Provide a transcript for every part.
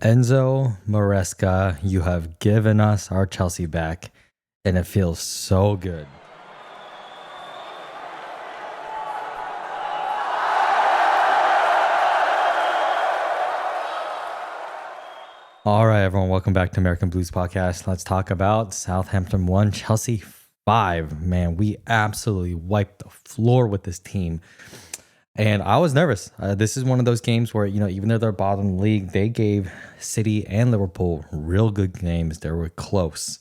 Enzo Maresca, you have given us our Chelsea back, and it feels so good. All right, everyone, welcome back to American Blues Podcast. Let's talk about Southampton 1, Chelsea 5. Man, we absolutely wiped the floor with this team. And I was nervous. This is one of those games where, even though they're bottom of the league, they gave City and Liverpool real good games. They were close.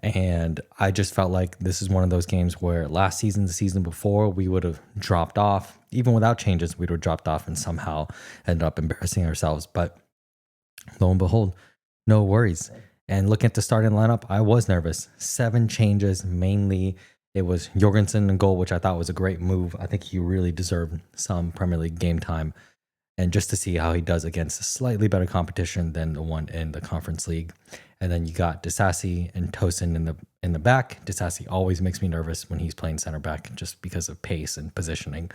And I just felt like this is one of those games where last season, the season before, we would have dropped off. Even without changes, we would have dropped off and somehow ended up embarrassing ourselves. But lo and behold, no worries. And looking at the starting lineup, I was nervous. 7 changes, mainly it was Jorgensen in goal, which I thought was a great move. I think he really deserved some Premier League game time. And just to see how he does against a slightly better competition than the one in the Conference League. And then you got Disasi and Tosin in the back. Disasi always makes me nervous when he's playing center back just because of pace and positioning.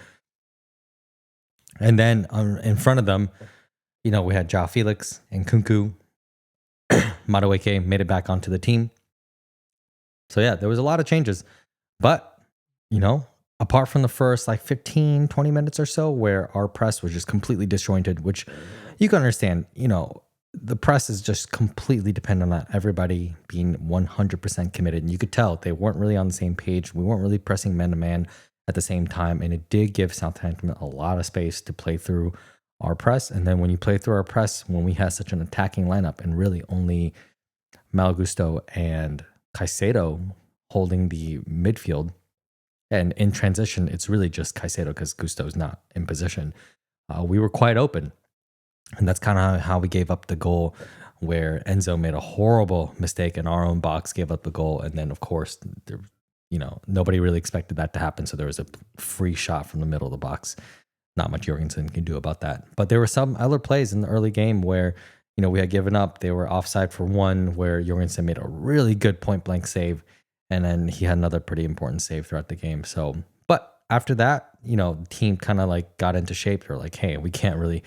And then in front of them, we had Joao Felix and Kunku. Madueke made it back onto the team. So yeah, there was a lot of changes. But, apart from the first 15, 20 minutes or so where our press was just completely disjointed, which you can understand, the press is just completely dependent on everybody being 100% committed. And you could tell they weren't really on the same page. We weren't really pressing man to man at the same time. And it did give Southampton a lot of space to play through our press. And then when you play through our press, when we had such an attacking lineup and really only Malagusto and Caicedo holding the midfield, and in transition, it's really just Caicedo because Gusto's not in position. We were quite open. And that's kind of how we gave up the goal where Enzo made a horrible mistake in our own box, gave up the goal. And then, of course, nobody really expected that to happen. So there was a free shot from the middle of the box. Not much Jorgensen can do about that. But there were some other plays in the early game where, we had given up. They were offside for one where Jorgensen made a really good point blank save. And then he had another pretty important save throughout the game. So, but after that, the team kind of got into shape. They're like, hey, we can't really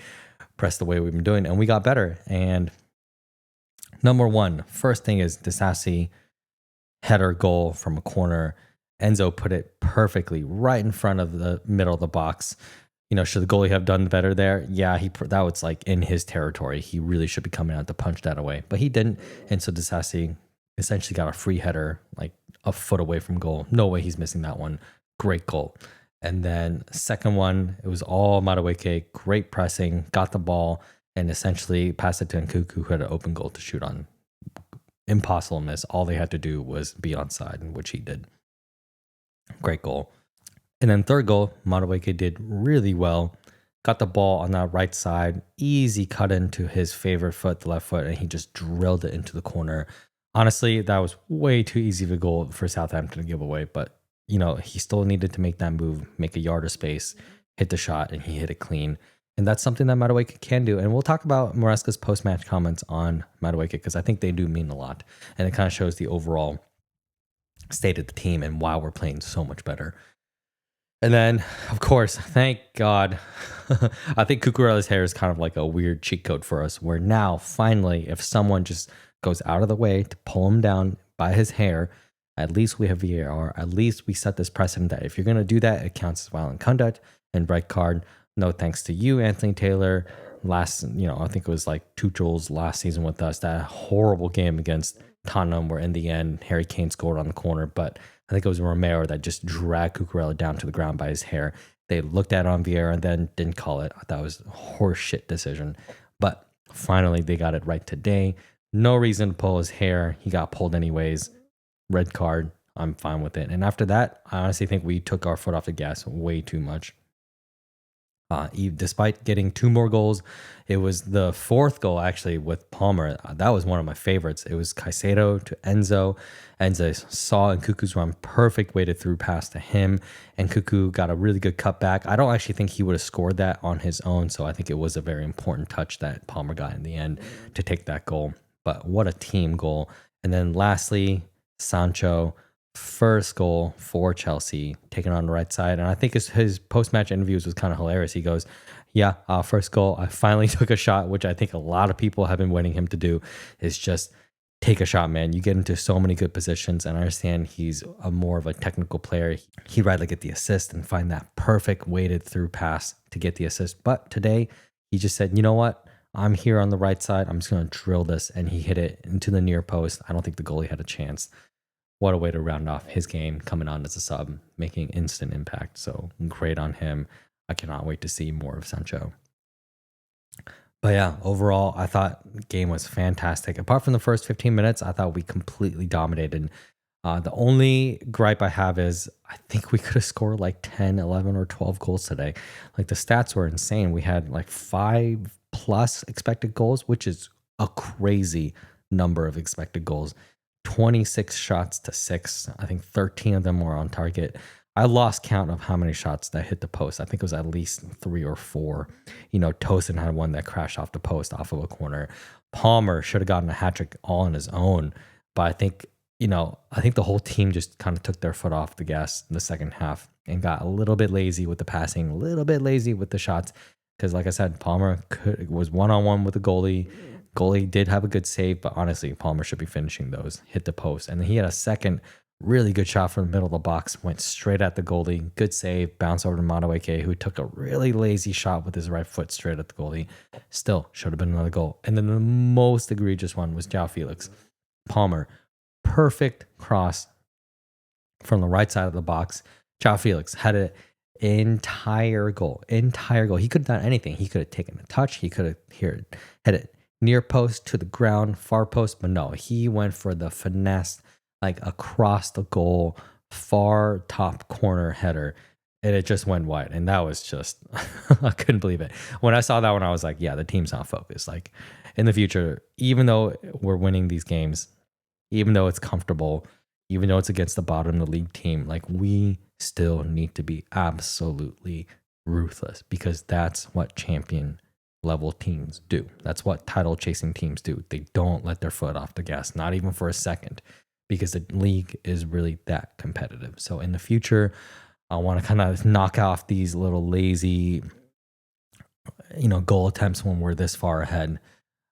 press the way we've been doing. And we got better. And number one, first thing is Disasi header goal from a corner. Enzo put it perfectly right in front of the middle of the box. Should the goalie have done better there? Yeah, that was in his territory. He really should be coming out to punch that away. But he didn't. And so Disasi essentially got a free header a foot away from goal. No way he's missing that one. Great goal. And then second one, it was all Madueke. Great pressing, got the ball, and essentially passed it to Nkunku, who had an open goal to shoot on. Impossible miss. All they had to do was be onside, which he did. Great goal. And then third goal, Madueke did really well. Got the ball on that right side. Easy cut into his favorite foot, the left foot, and he just drilled it into the corner. Honestly, that was way too easy of a goal for Southampton to give away. But, he still needed to make that move, make a yard of space, hit the shot, and he hit it clean. And that's something that Madueke can do. And we'll talk about Maresca's post-match comments on Madueke because I think they do mean a lot. And it kind of shows the overall state of the team and why we're playing so much better. And then, of course, thank God, I think Cucurella's hair is kind of like a weird cheat code for us, where now, finally, if someone just goes out of the way to pull him down by his hair, at least we have VAR. At least we set this precedent that if you're going to do that, it counts as violent conduct and red card. No thanks to you, Anthony Taylor. I think it was Tuchel's last season with us, that horrible game against Tottenham where in the end, Harry Kane scored on the corner, but I think it was Romero that just dragged Cucurella down to the ground by his hair. They looked at it on VR and then didn't call it. I thought it was a horseshit decision. But finally, they got it right today. No reason to pull his hair. He got pulled anyways. Red card. I'm fine with it. And after that, I honestly think we took our foot off the gas way too much. Despite getting 2 more goals, it was the 4th goal actually with Palmer. That was one of my favorites. It was Caicedo to Enzo. Enzo saw Nkunku's run, perfect weighted through pass to him. And Nkunku got a really good cutback. I don't actually think he would have scored that on his own. So I think it was a very important touch that Palmer got in the end to take that goal. But what a team goal. And then lastly, Sancho. First goal for Chelsea, taken on the right side. And I think his post-match interviews was kind of hilarious. He goes, yeah, first goal, I finally took a shot, which I think a lot of people have been waiting him to do, is just take a shot, man. You get into so many good positions, and I understand he's a more of a technical player. He'd rather get the assist and find that perfect weighted through pass to get the assist. But today, he just said, you know what? I'm here on the right side. I'm just going to drill this. And he hit it into the near post. I don't think the goalie had a chance. What a way to round off his game coming on as a sub, making instant impact. So great on him. I cannot wait to see more of Sancho. But yeah, overall, I thought the game was fantastic. Apart from the first 15 minutes, I thought we completely dominated. The only gripe I have is I think we could have scored like 10, 11, or 12 goals today. Like the stats were insane. We had like 5+ expected goals, which is a crazy number of expected goals. 26 shots to 6. I think 13 of them were on target. I lost count of how many shots that hit the post. I think it was at least 3 or 4. Tosin had one that crashed off the post off of a corner. Palmer should have gotten a hat trick all on his own. But I think the whole team just kind of took their foot off the gas in the second half and got a little bit lazy with the passing, a little bit lazy with the shots. Because like I said, Palmer was one-on-one with the goalie. Goalie did have a good save, but honestly, Palmer should be finishing those, hit the post. And then he had a second really good shot from the middle of the box, went straight at the goalie. Good save, bounce over to Madueke, who took a really lazy shot with his right foot straight at the goalie. Still, should have been another goal. And then the most egregious one was João Felix. Palmer, perfect cross from the right side of the box. João Felix had an entire goal. He could have done anything. He could have taken a touch. He could have hit it near post to the ground, far post. But no, he went for the finesse, like across the goal, far top corner header. And it just went wide. And that was just, I couldn't believe it. When I saw that one, I was like, yeah, the team's not focused. Like in the future, even though we're winning these games, even though it's comfortable, even though it's against the bottom of the league team, like we still need to be absolutely ruthless, because that's what champion level teams do. That's what title chasing teams do. They don't let their foot off the gas, not even for a second, because the league is really that competitive. So in the future, I want to kind of knock off these little lazy, goal attempts when we're this far ahead.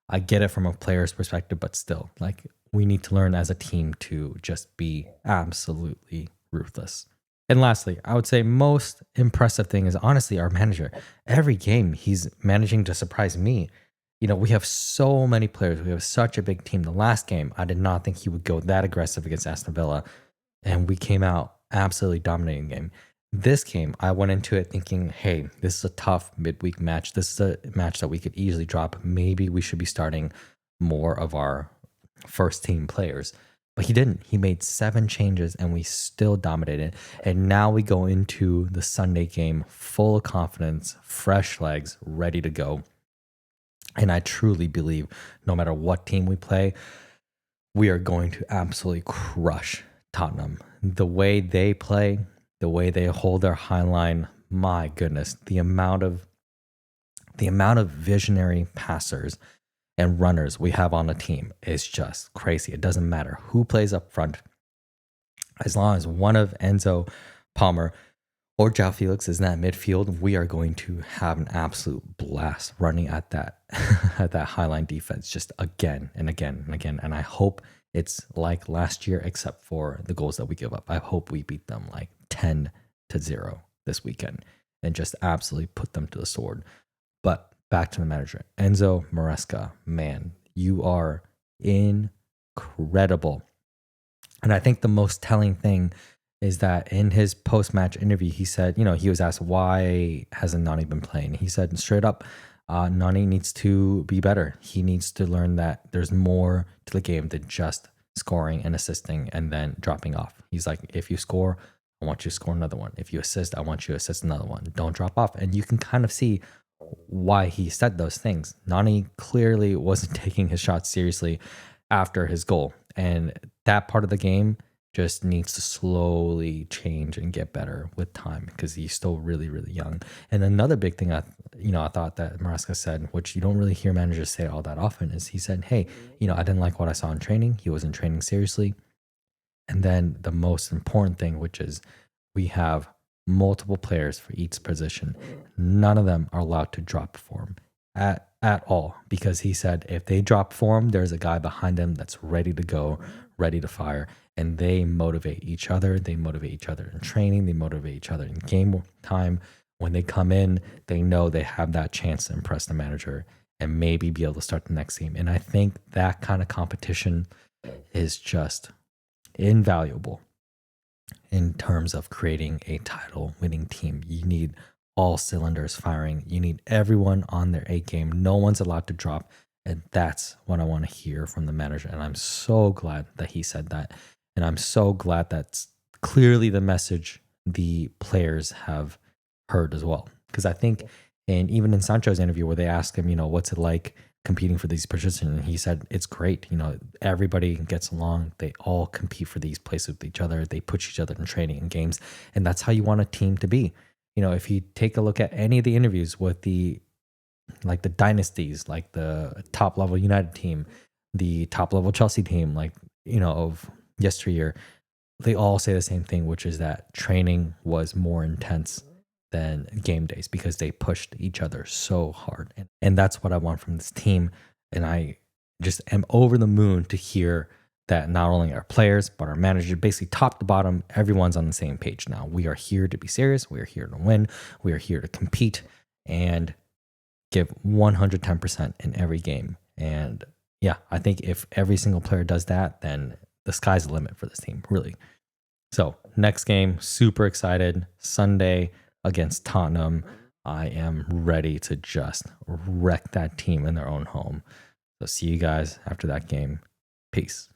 I get it from a player's perspective, but still, like, we need to learn as a team to just be absolutely ruthless. And lastly, I would say most impressive thing is honestly our manager. Every game, he's managing to surprise me. We have so many players. We have such a big team. The last game, I did not think he would go that aggressive against Aston Villa, and we came out absolutely dominating the game. This game, I went into it thinking, hey, this is a tough midweek match. This is a match that we could easily drop. Maybe we should be starting more of our first team players. But he didn't. He made 7 changes and we still dominated. And now we go into the Sunday game full of confidence, fresh legs, ready to go. And I truly believe no matter what team we play, we are going to absolutely crush Tottenham. The way they play, the way they hold their high line, my goodness, the amount of visionary passers and runners we have on the team is just crazy. It doesn't matter who plays up front. As long as one of Enzo, Palmer, or João Felix is in that midfield, we are going to have an absolute blast running at that at that highline defense just again and again and again. And I hope it's like last year, except for the goals that we give up. I hope we beat them like 10-0 this weekend and just absolutely put them to the sword. But back to the manager, Enzo Maresca, man, you are incredible. And I think the most telling thing is that in his post-match interview, he said, he was asked, why hasn't Nani been playing? He said straight up, Nani needs to be better. He needs to learn that there's more to the game than just scoring and assisting and then dropping off. He's like, if you score, I want you to score another one. If you assist, I want you to assist another one. Don't drop off. And you can kind of see why he said those things. Nani clearly wasn't taking his shots seriously after his goal. And that part of the game just needs to slowly change and get better with time, because he's still really, really young. And another big thing I thought that Maresca said, which you don't really hear managers say all that often, is he said, hey, I didn't like what I saw in training. He wasn't training seriously. And then the most important thing, which is we have multiple players for each position. None of them are allowed to drop form at all, because he said if they drop form, there's a guy behind them that's ready to go, ready to fire, and they motivate each other. They motivate each other in training. They motivate each other in game time. When they come in, they know they have that chance to impress the manager and maybe be able to start the next game. And I think that kind of competition is just invaluable in terms of creating a title winning team. You need all cylinders firing. You need everyone on their A game. No one's allowed to drop. And that's what I want to hear from the manager. And I'm so glad that he said that. And I'm so glad that's clearly the message the players have heard as well. Because I think, and even in Sancho's interview where they asked him, what's it like competing for these positions, and he said it's great. Everybody gets along. They all compete for these places with each other. They push each other in training and games, and that's how you want a team to be. If you take a look at any of the interviews with the dynasties, like the top level United team, the top level Chelsea team, of yesteryear, they all say the same thing, which is that training was more intense than game days because they pushed each other so hard. And that's what I want from this team. And I just am over the moon to hear that not only our players, but our manager, basically top to bottom, everyone's on the same page now. We are here to be serious. We are here to win. We are here to compete and give 110% in every game. And yeah, I think if every single player does that, then the sky's the limit for this team, really. So next game, super excited. Sunday against Tottenham. I am ready to just wreck that team in their own home. So see you guys after that game. Peace.